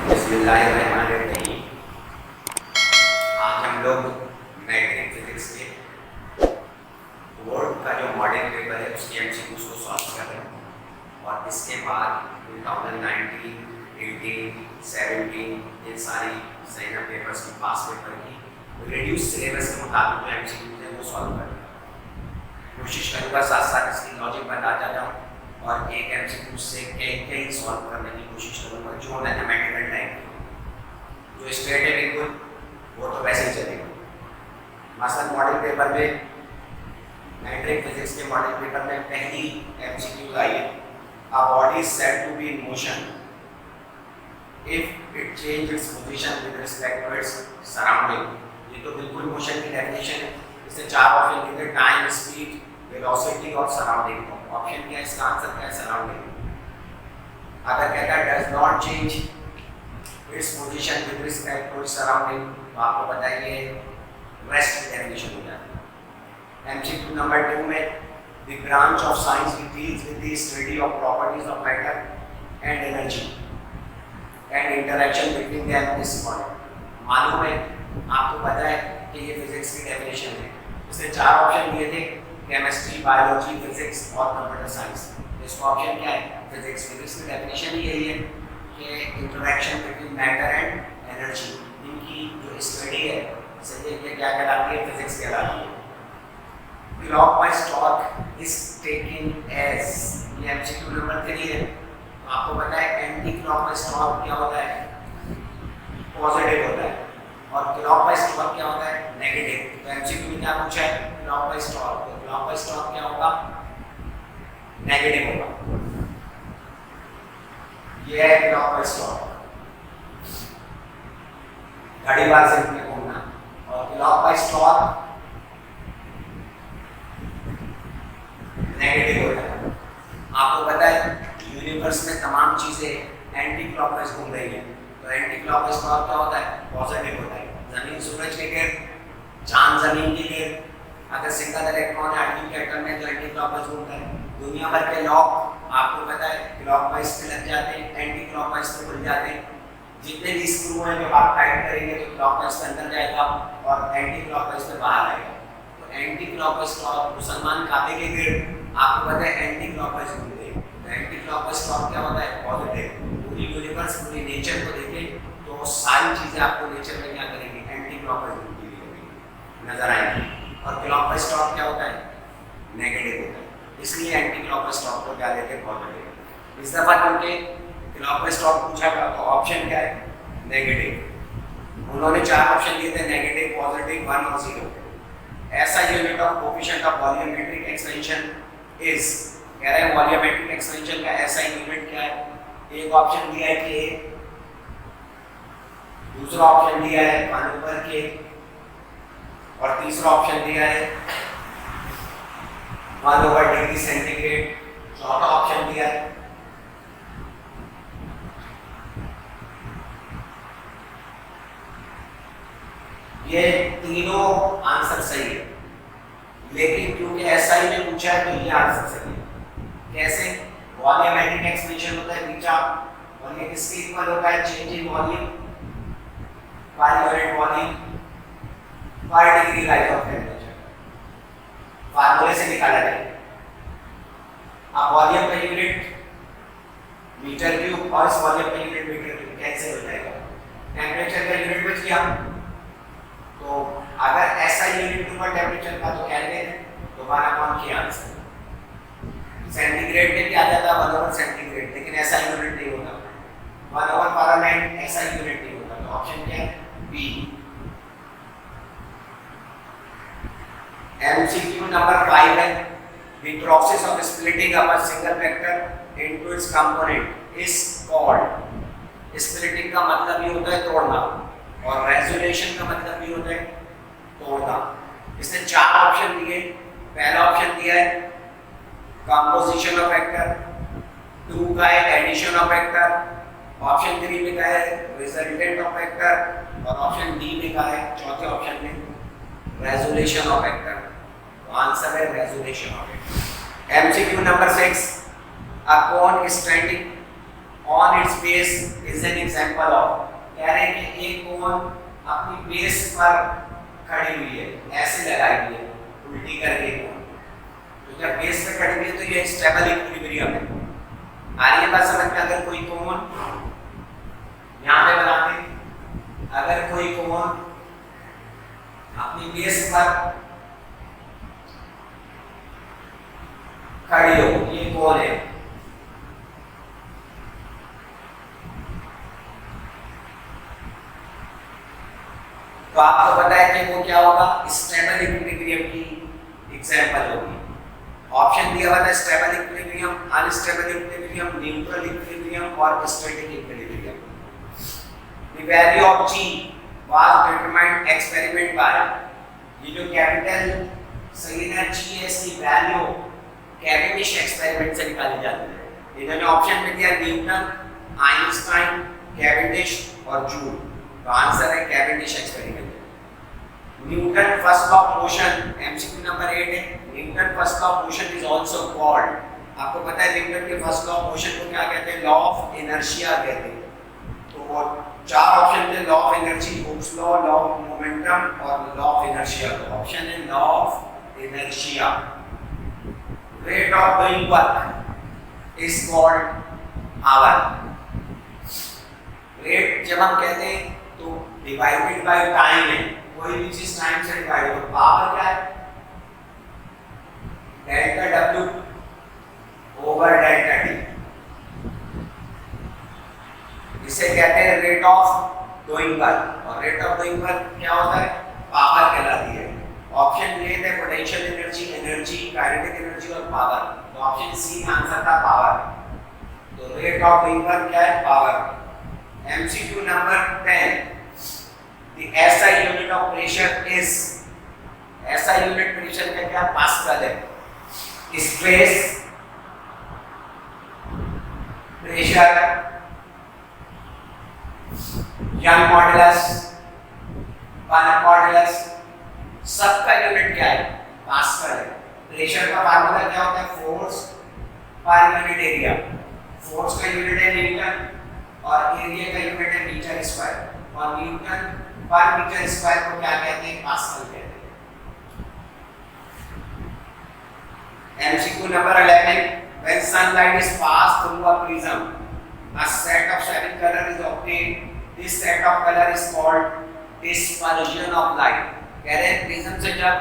बिस्मिल्लाहिर्रहमानिर्रहीम। आज हम लोग मैट्रिक फिजिक्स के बोर्ड का जो मॉडल पेपर है उसके एमसीक्यूज को सॉल्व कर रहे हैं और इसके बाद 2019, 18, 17 ये सारी साइना पेपर्स की पास पेपर की रिड्यूस सिलेबस के मुताबिक जो एमसीक्यूज है वो सॉल्व कर रहे हैं। कोशिश करूँगा साथ साथ इसकी लॉजिक बताता जाऊँ और एक एमसीक्यू से कई सॉल्व करने की कोशिश करूँगा जो मैथमेटिकल टाइप जो स्ट्रेट है बिल्कुल वो तो वैसे ही चलेगा। मसलन मॉडल पेपर में मैट्रिक फिजिक्स के मॉडल पेपर में पहली एमसीक्यू आई है, a body is said to be in motion if it change its position with respect to its surrounding. ये तो बिल्कुल मोशन की डेफिनेशन है। इससे चार ऑप्शन दिए, टाइम, स्पीड, वेलोसिटी और सराउंडिंग। ऑप्शन क्या है इसका आंसर क्या है? सराउंडिंग। अगर कहता है does not change its position with respect to surrounding तो आपको पता है ये रेस्ट की डेफिनेशन हो जाती है। एमसीक्यू नंबर 2 में the branch of science which deals with the study of properties of matter and energy and interaction between them is called. मालूम है आपको पता है कि ये फिजिक्स की डेफिनेशन है। इसने चार ऑप्शन दिए थे, केमिस्ट्री, बायोलॉजी, फिजिक्स और कंप्यूटर साइंस। इसका ऑप्शन क्या है? फिजिक्स। फिजिक्स की डेफिनेशन ही यही है कि interaction between matter and energy, इनकी जो स्टडी है सही है क्या कहलाती है? फिजिक्स कहलाती है। Clockwise torque is taken as, ये एमसीक्यू नंबर 3 है। आपको पता है एंटी क्लॉकवाइज टॉर्क क्या होता है? पॉजिटिव होता है। और क्लॉकवाइज टॉर्क क्या होता है? नेगेटिव। तो एमसीक्यू में क्या पूछा है? Clockwise torque. तो क्लॉकवाइज टॉर्क क्या होगा? नेगेटिव होगा। ये है क्लॉकवाइज टॉर्क, घड़ीवार से में घूमना। और क्लॉकवाइज टॉर्क नेगेटिव होता है। आपको पता है यूनिवर्स में तमाम चीजें एंटी क्लॉकवाइज घूम रही है, तो एंटी क्लॉकवाइज टॉर्क क्या होता है? पॉजिटिव होता है। जमीन सूरज के गिर्द, चांद जमीन के गिर्द, अगर सिंगल इलेक्ट्रॉन हाइड्रोजन के एटम में तो एंटी क्लॉकवाइज घूमता है। दुनिया भर के लॉक आपको पता है क्लॉकवाइज पे लग जाते हैं, एंटी क्लॉकवाइज पे खुल जाते हैं। जितने भी स्क्रू हैं जो आप टाइट करेंगे तो क्लॉकवाइज पे अंदर जाएगा और एंटी क्लॉकवाइज पे बाहर आएगा। तो एंटी क्लॉकवाइज टॉर्क मुसलमान काबे के गिर्द आपको पता है एंटी क्लॉकवाइज घूमते हैं। तो एंटी क्लॉकवाइज टॉर्क क्या होता है? पॉजिटिव। पूरी यूनिवर्स, पूरी नेचर को देखें तो सारी चीजें आपको नेचर में क्या करेंगी? एंटी क्लॉकवाइज घूमती हुई नजर आएंगी। और क्लॉकवाइज टॉर्क क्या होता है? नेगेटिव होता है। इसलिए एंटी क्लॉकवाइज टॉर्क को क्या देते हैं? पॉजिटिव। इस दफा क्योंकि क्लॉकवाइज टॉर्क पूछा था तो ऑप्शन क्या है? नेगेटिव। उन्होंने चार ऑप्शन दिए थे, नेगेटिव, पॉजिटिव, 1 और 0। ऐसा unit of coefficient of volumetric expansion is, कह रहे हैं वॉल्यूमेट्रिक एक्सपेंशन का ऐसा यूनिट क्या है? एक ऑप्शन दिया है के, दूसरा ऑप्शन दिया है 1/k और तीसरा ऑप्शन दिया है 1/डिग्री सेंटीग्रेड। चौथा ऑप्शन दिया है ये तीनों आंसर सही है, लेकिन क्योंकि एसआई ने पूछा है तो ये आंसर सही है। कैसे? वॉल्यूमेट्रिक एक्सपेंशन होता है बीटा और ये किसके इक्वल होता है? Change in volume per unit volume पर डिग्री राइज ऑफ टेंपरेचर। फार्मूले से निकाला जाएगा। अब वॉल्यूम का यूनिट मीटर क्यूब और इस वॉल्यूम का यूनिट मीटर क्यूब कैंसिल हो जाएगा। टेंपरेचर का यूनिट बच गया। तो अगर ऐसा यूनिट हुआ टेंपरेचर का तो कैलकुलेट तो 1/k आंसर। सेंटीग्रेड में क्या आ जाता है? 1/, लेकिन ऐसा यूनिट नहीं होता। 1/Fahrenheit ऐसा यूनिट नहीं होता। तो ऑप्शन क्या है? बी। एमसीक्यू नंबर 5 है, the process of splitting up a single vector into its component is called. Splitting का मतलब ये होता है तोड़ना और रेजोल्यूशन का मतलब भी होता है तोड़ना। इसने चार ऑप्शन दिए। पहला ऑप्शन दिया है कंपोजिशन ऑफ वेक्टर, 2 का है एडिशन ऑफ वेक्टर, ऑप्शन 3 में का है रिजल्टेंट ऑफ वेक्टर और ऑप्शन डी में का है चौथे ऑप्शन में रेजोल्यूशन ऑफ वेक्टर। तो आंसर है resolution of vector. MCQ number 6, a cone standing on it's base is an example of, कह रहे हैं कि एक कोन अपनी बेस पर खड़ी हुई है, ऐसे लगाई हुई है उल्टी करके कोन, तो जब बेस पे खड़ी हुई है तो ये स्टेबल इक्विलिब्रियम है। आ रही है बात समझ में? अगर कोई कोन यहाँ पे बनाते हैं, अगर कोई कोन अपनी बेस पर खड़ी हो, ये कोन है, तो आपको पता है कि वो क्या होगा, स्टेबल इक्विलिब्रियम की एग्जांपल होगी। ऑप्शन दिया हुआ था stable equilibrium, unstable equilibrium, neutral equilibrium और static equilibrium. The value of G was determined experiment by, ये जो कैपिटल सही है G है, इसकी वैल्यू कैवेंडिश एक्सपेरिमेंट से निकाली जाती है। इन्होंने ऑप्शन में दिया न्यूटन, आइंस्टाइन, कैवेंडिश और जूल, तो आंसर है Cavendish experiment. Newton first law of motion, MCQ number 8 है। Newton first law of motion is also called, आपको पता है न्यूटन के फर्स्ट लॉ ऑफ मोशन को क्या कहते हैं? लॉ ऑफ इनर्शिया कहते हैं। तो वो चार ऑप्शन थे, law of energy, Hooke's law, law of momentum और लॉ ऑफ इनर्शिया। तो ऑप्शन है law of inertia. Rate of doing work is called hour. Rate जब हम कहते हैं तो डिवाइडेड बाय टाइम है, कोई भी चीज टाइम से डिवाइड हो, पावर क्या है? Delta W over delta T, इसे कहते हैं रेट ऑफ डूइंग वर्क। और रेट ऑफ डूइंग वर्क क्या होता है? पावर कहलाती है। ऑप्शन ए थे potential energy, energy, kinetic energy और पावर, तो ऑप्शन सी का आंसर था पावर। तो रेट ऑफ डूइंग वर्क क्या है? Power. MCQ number 10, the SI unit of pressure is, SI unit pressure का क्या? पास्कल है। Stress, pressure, young modulus, work modulus, सबका यूनिट क्या है? पास्कल है। प्रेशर का फार्मूला क्या होता है? Force per unit area. Force का यूनिट है न्यूटन और एरिया का यूनिट है मीटर स्क्वायर, और न्यूटन पर मीटर स्क्वायर को क्या कहते हैं? पास्कल कहते हैं। MCQ number 11, when sunlight is passed through a prism, a set of 7 color is obtained. This set of color is called dispersion of light. कह रहे हैं प्रिज्म से जब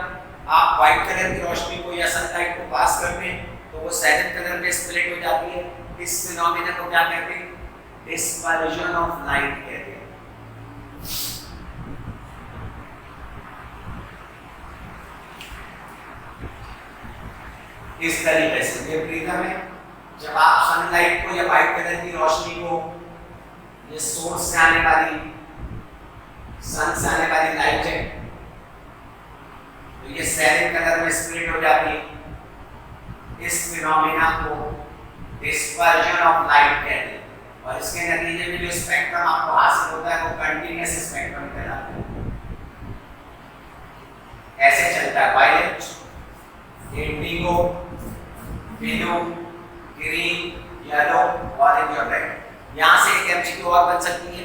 आप व्हाइट कलर की रोशनी को या सनलाइट को पास करते हैं तो वो 7 कलर में स्प्लिट हो जाती है। इस फिनोमेना को क्या कहते हैं? डिस्पर्जन ऑफ लाइट कहते हैं। इस तरीके से ये प्रिज्म है, जब आप सनलाइट को या व्हाइट कलर की रोशनी को, ये सोर्स से आने वाली, सन से आने वाली लाइट है, तो ये 7 कलर में स्प्लिट हो जाती है। इस फिनोमेना को डिस्पर्जन ऑफ लाइट कहते हैं, और इसके नतीजे में जो स्पेक्ट्रम आपको हासिल होता है वो कंटीन्यूअस स्पेक्ट्रम कहलाता है। ऐसे चलता है violet, indigo, blue, green, yellow, orange और रेड। यहाँ से एक एमसीक्यू और बन सकती है।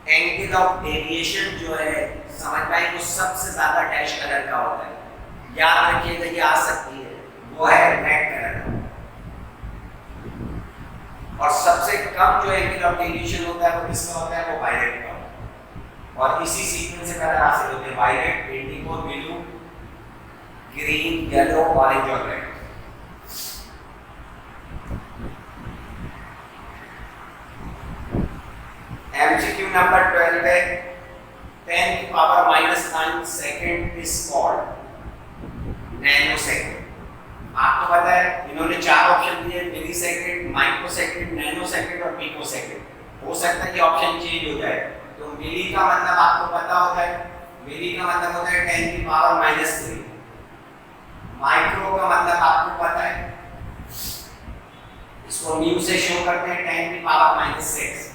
एंगल ऑफ डेविएशन जो है समझ पाए वो सबसे ज्यादा डैश कलर का होता है, याद रखिएगा, ये आ सकती है, वो है रेड कलर का। और सबसे कम जो एंगल ऑफ डेविएशन होता है वो किसका होता है? वो वायलेट का। और इसी सीक्वेंस से कलर हासिल होते हैं, violet, indigo, blue, green, yellow, orange और रेड। MCQ नंबर 12 है, 10 की power -9 second is called nanosecond. आपको पता है इन्होंने 4 ऑप्शन दिए, millisecond, microsecond, nanosecond और पिको सेकंड। हो सकता है कि ऑप्शन चेंज हो जाए। तो मिली का मतलब आपको पता होता है, मिली का मतलब होता है 10 की पावर -3। माइक्रो का मतलब आपको पता है, इसको म्यू से शो करते हैं, 10 की पावर -6।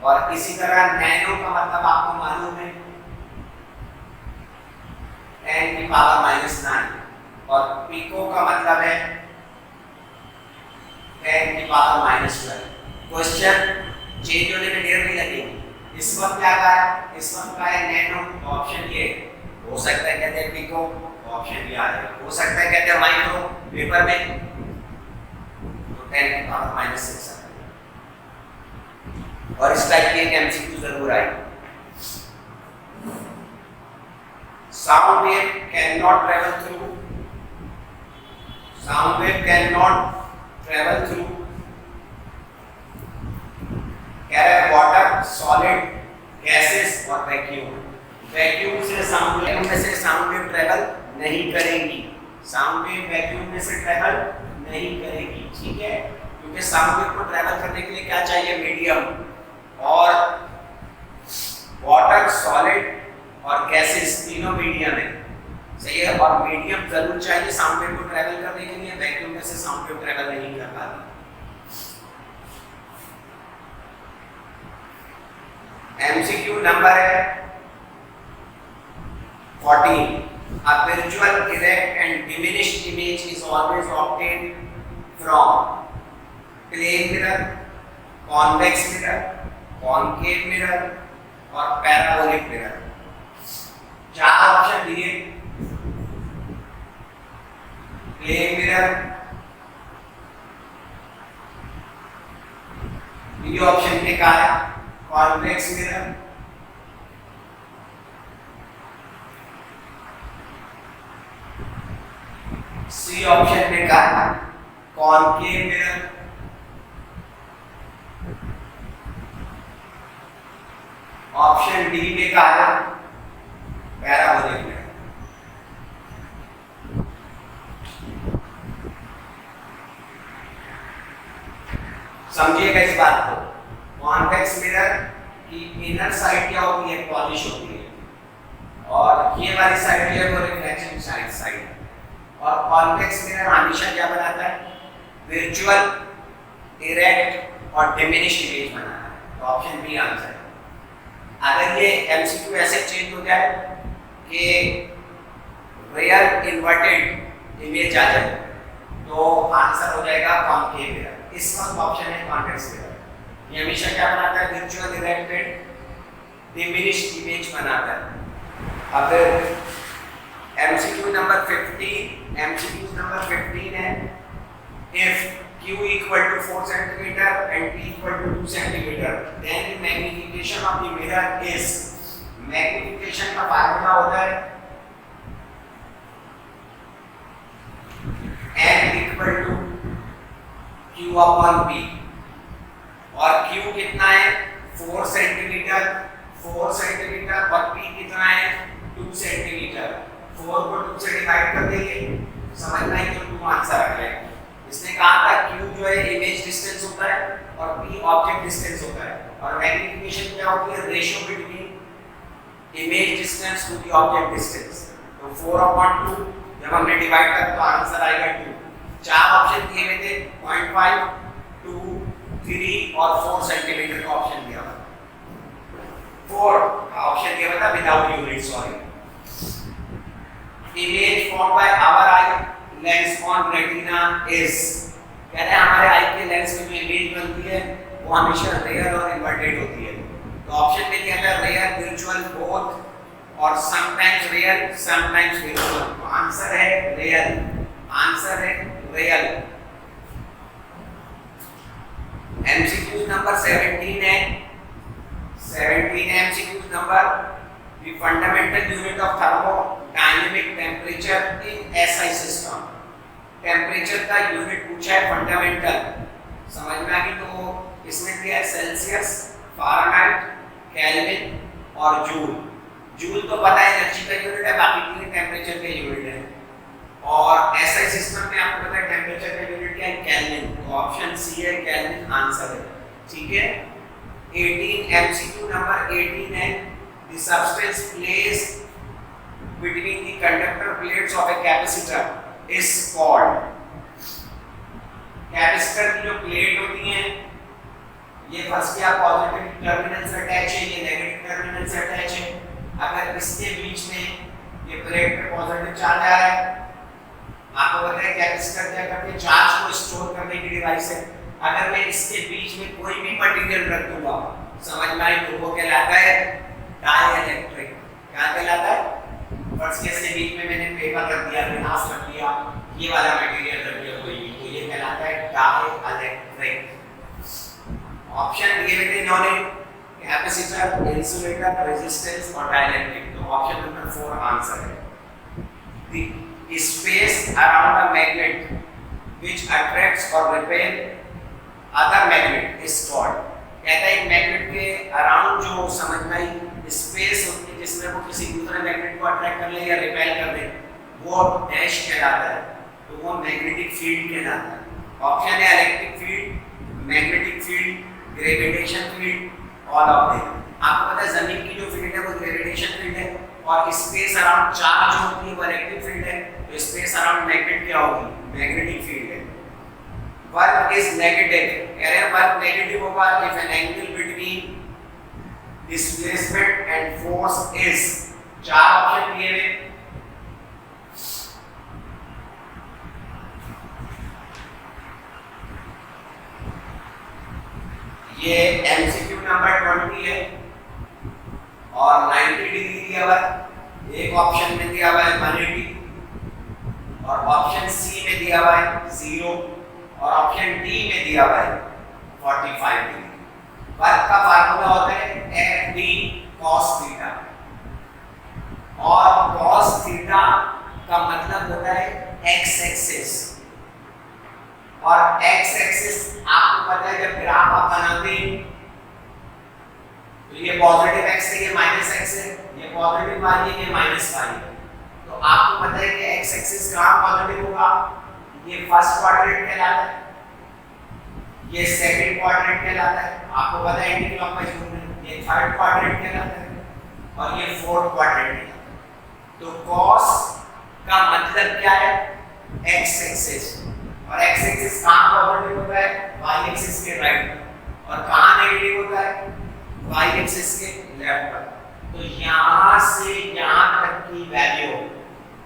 और इसी तरह नैनो का मतलब आपको मालूम है, 10 की पावर -9। और पिको का मतलब है 10 की पावर -12। क्वेश्चन चेंज होने में देर नहीं लगेगी। इस वक्त क्या कहा है, इस वक्त का है नैनो, ऑप्शन ये हो सकता है कहते हैं पिको, ऑप्शन भी आ जाएगा, हो सकता है कहते हैं माइक्रो पेपर में, तो 10 की पावर -6 आ जाएगा। और इस टाइप की एक एमसीक्यू जरूर आएगी। Sound wave can not travel through, sound wave can not travel through, कह रहा है वाटर, सॉलिड, गैसेस और वैक्यूम। वैक्यूम से साउंड वेव में से साउंड वेव ट्रेवल नहीं करेगी, साउंड वेव वैक्यूम में से ट्रेवल नहीं करेगी, ठीक है, क्योंकि साउंड वेव को ट्रेवल करने के लिए क्या चाहिए, मीडियम, और वाटर, सॉलिड और गैसेस तीनों मीडियम है, सही है, और मीडियम जरूर चाहिए साउंड वेव को ट्रेवल करने के लिए, वैक्यूम में से साउंड वेव ट्रेवल नहीं कर पाती। एमसीक्यू नंबर है 14। A virtual, erect and diminished image is always obtained from plane mirror, convex mirror, concave mirror और parabolic mirror। चार ऑप्शन दिए, प्लेन मिरर, बी ऑप्शन पे क्या है, कॉन्वेक्स मिरर, सी ऑप्शन पे क्या है, कॉनकेव मिरर, ऑप्शन डी पे क्या है, पैराबोलिक मिरर। समझिएगा इस बात को, कॉन्वेक्स मिरर की इनर साइड क्या होती है, पॉलिश होती है, और ये वाली साइड जो है वो रिफ्लेक्शन साइड है, और कॉन्वेक्स मिरर हमेशा क्या बनाता है, वर्चुअल, इरेक्ट और डिमिनिश्ड इमेज बनाता है, तो ऑप्शन बी आंसर है। अगर ये एमसीक्यू ऐसे चेंज हो जाए कि रियल इन्वर्टेड इमेज आ जाए तो आंसर हो जाएगा कॉनकेव मिरर। इस वक्त ऑप्शन है कॉन्वेक्स मिरर, ये हमेशा क्या बनाता है, वर्चुअल, इरेक्टेड, डिमिनिश्ड इमेज बनाता है। अब एमसीक्यू नंबर 15, एमसीक्यू नंबर 15 है, if Q equal to 4 centimeter and P equal to 2 centimeter, then the magnification of the mirror is, magnification का फार्मूला होता है M equal to Q upon P, और Q कितना है 4 सेंटीमीटर, 4 सेंटीमीटर, और P कितना है 2 सेंटीमीटर, 4 को 2 से डिवाइड कर देंगे, समझना है तो 2 आंसर आ जाएगा। इसने कहा था Q जो है इमेज डिस्टेंस होता है और P ऑब्जेक्ट डिस्टेंस होता है, और मैग्निफिकेशन क्या होती है, ratio between image distance to the object distance. तो 4/2 जब हमने डिवाइड किया तो आंसर आएगा 2। चार ऑप्शन दिए हुए थे, 0.5, 2, 3 और 4 सेंटीमीटर का ऑप्शन दिया हुआ, 4 ऑप्शन दिया हुआ था without unit, sorry. Image form by our eye lens on retina is, कहते हैं हमारे आई के लेंस में जो इमेज बनती है वो हमेशा रियल और इन्वर्टेड होती है, तो ऑप्शन में क्या था, रियल, वर्चुअल, बोथ, और समटाइम्स रियल समटाइम्स वर्चुअल, तो आंसर है रियल, आंसर है रियल। एमसीक्यू नंबर 17 है, 17 MCQ number, the fundamental unit of thermodynamic temperature in SI system. Temperature का यूनिट पूछा है फंडामेंटल, समझ में आ गई, तो इसमें दिया है सेल्सियस, फ़ारेनहाइट, केल्विन और जूल। जूल तो पता है एनर्जी का यूनिट है, बाकी तीन टेम्परेचर के यूनिट है, और एसआई सिस्टम में आपको पता है टेम्परेचर का यूनिट क्या है, केल्विन, तो ऑप्शन सी है केल्विन आंसर है, ठीक है। 18 एमसीक्यू नंबर 18 है, the substance placed between the conductor plates of a capacitor is called, capacitor की जो प्लेट होती है ये फर्स्ट क्या पॉजिटिव टर्मिनल से अटैच है, ये नेगेटिव टर्मिनल से अटैच है, अगर इसके बीच में ये प्लेट पे पॉजिटिव चार्ज आ रहा है, आपको पता है कैपेसिटर क्या करते हैं, चार्ज को स्टोर करने की डिवाइस है, अगर मैं इसके बीच में कोई भी मटेरियल रख दूंगा समझ में आई तो वो कहलाता है डाइइलेक्ट्रिक। क्या कहलाता है? फर्स्ट केस के बीच में मैंने पेपर रख दिया, ग्लास रख दिया, ये वाला मटेरियल रख दिया कोई भी, तो ये कहलाता है डाइइलेक्ट्रिक। ऑप्शन दिए हुए थे इन्होंने कैपेसिटर, इंसुलेटर, रेजिस्टेंस और डाइइलेक्ट्रिक, तो ऑप्शन नंबर 4 आंसर है। The space around a magnet which attracts or repel other magnet is called, कहता है मैग्नेट के अराउंड जो समझ में आई स्पेस होती है जिसमें वो किसी दूसरे मैग्नेट को अट्रैक्ट कर ले या रिपेल कर दे, वो डैश कहलाता है, तो वो मैग्नेटिक फील्ड कहलाता है। ऑप्शन है electric field, magnetic field, gravitation field, all of them. आपको पता है जमीन की जो फील्ड है वो ग्रेविटेशन फील्ड है और स्पेस अराउंड चार्ज होती है वो इलेक्ट्रिक फील्ड है, तो स्पेस अराउंड मैग्नेट क्या होगी? मैग्नेटिक फील्ड है। वर्क इज नेगेटिव, कह रहे हैं वर्क नेगेटिव होगा if an angle between displacement and force is, 4 option दिए हुए। ये एमसीक्यू नंबर 20 है और 90 डिग्री दिया हुआ है, एक ऑप्शन में दिया हुआ है 180 और ऑप्शन सी में दिया हुआ है 0 और ऑप्शन डी में दिया हुआ है 45 डिग्री। वर्क का फार्मूला होता है FD cos थीटा और cos थीटा का मतलब होता है x एक्सिस और x एक्सिस आपको पता है जब ग्राफ आप बनाते हैं तो ये पॉजिटिव x है, ये माइनस x है, ये पॉजिटिव y है, ये माइनस y है, तो आपको पता है कि x एक्सिस कहां पॉजिटिव होगा? ये फर्स्ट क्वाड्रेंट कहलाता है, ये सेकंड क्वाड्रेंट कहलाता है, आपको पता है एंटी क्लॉकवाइज मूवमेंट, ये थर्ड क्वाड्रेंट कहलाता है और ये फोर्थ क्वाड्रेंट कहलाता है। तो cos का मतलब क्या है? x एक्सिस, और x एक्सिस कहां पॉजिटिव होता है? y एक्सिस के राइट और कहां नेगेटिव होता है? y एक्सिस के लेफ्ट पर। तो यहां से यहां तक की वैल्यू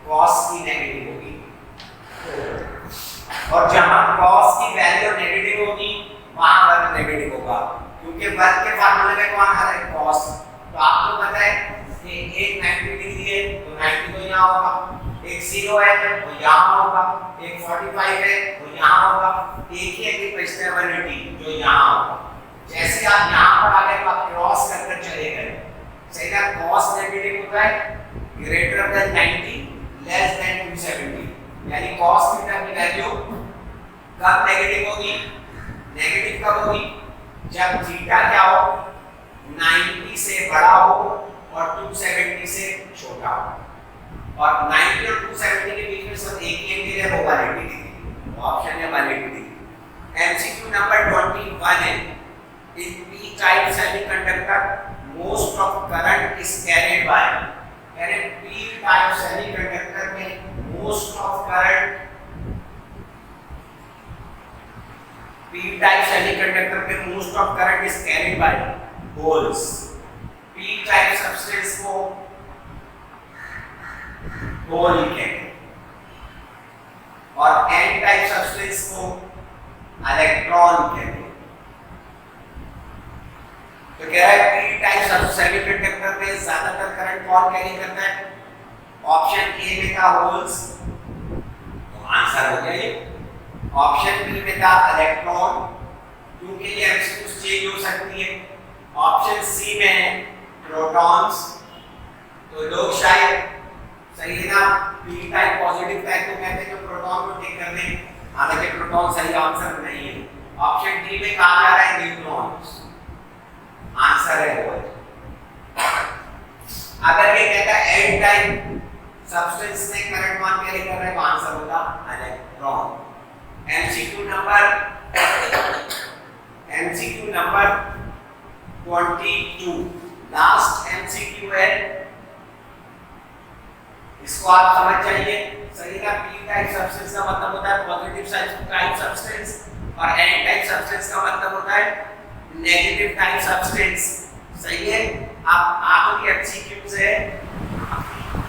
cos की नेगेटिव होगी और जहां cos की वैल्यू नेगेटिव होगी वहां वर्क नेगेटिव होगा, क्योंकि वर्क के फार्मूले में कौन आ रहा है? cos। तो आपको पता है कि एक 90 डिग्री है तो 90 तो यहां होगा, एक 0 है तो यहां होगा, एक 45 है तो यहां होगा, एक ही एक बचता है 180 जो यहां होगा। जैसे आप यहां पर आ गए तो आप क्रॉस कर चले गए, सही ना? cos नेगेटिव होता है ग्रेटर देन 90 लेस देन 270, यानी cos थीटा की वैल्यू कब नेगेटिव होगी? नेगेटिव कब होगी? जब थीटा क्या हो? 90 से बड़ा हो और 270 से छोटा हो, और 90 और 270 के बीच में सिर्फ एक ही एंगल है वो 180 डिग्री, ऑप्शन है 180 डिग्री। एमसीक्यू नंबर 21 है in P type semiconductor most of current is carried by, यानी पी टाइप सेमीकंडक्टर में most of current, P type semiconductor में most of current is carried by holes. P type substance को hole कहते हैं और N type substance को electron कहते हैं। तो कह रहा है पी टाइप सेमीकंडक्टर में ज्यादातर करंट कौन कैरी करता है? ऑप्शन ए में था होल्स, तो आंसर हो गया ये। ऑप्शन बी में था इलेक्ट्रॉन, क्योंकि ये एमसीक्यू चेंज हो सकती है। ऑप्शन सी में प्रोटॉन्स, तो लोग शायद सही है ना पी टाइप पॉजिटिव टाइप को कहते हैं, तो प्रोटॉन को टिक कर दें, हालांकि प्रोटॉन सही आंसर नहीं है। ऑप्शन डी में कहा जा रहा है न्यूट्रॉन्स, आंसर है वो। अगर ये कहता है एन टाइप सब्सटेंस में करंट मान कैरी कर रहा है तो आंसर होगा electron. MCQ number 22 last MCQ है, इसको आप समझ जाइए, सही ना? पी टाइप सब्सटेंस का मतलब होता है पॉजिटिव टाइप सब्सटेंस और एन टाइप सब्सटेंस का मतलब होता है नेगेटिव टाइप सब्सटेंस, सही है? अब आखिरी एमसीक्यू से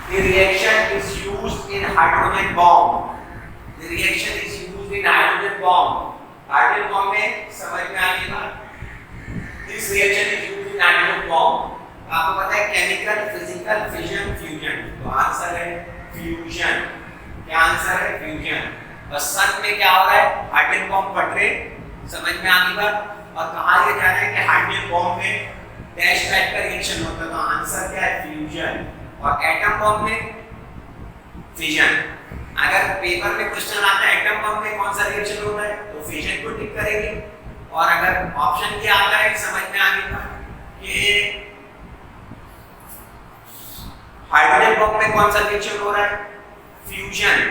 the reaction is used in hydrogen bomb, the reaction is used in hydrogen bomb hydrogen bomb में समझ में आने का this reaction is used in hydrogen bomb. आपको पता है केमिकल फिजिकल फिजन फ्यूजन, तो आंसर है फ्यूजन। क्या आंसर है? फ्यूजन। और सन में क्या हो रहा है? हाइड्रोजन बॉम्ब फट रहे, समझ में आने का। और कहा यह जा रहा है कि हाइड्रोजन बॉम्ब में डैश टाइप का रिएक्शन होता है, तो आंसर क्या है? फ्यूजन। और एटम बॉम्ब में फिजन। अगर पेपर में क्वेश्चन आता है एटम बम में कौन सा रिएक्शन होता है तो फिजन को टिक करेंगे। और अगर ऑप्शन क्या आता है समझ में आने का कि हाइड्रोजन बम में कौन सा रिएक्शन हो रहा है? फ्यूजन।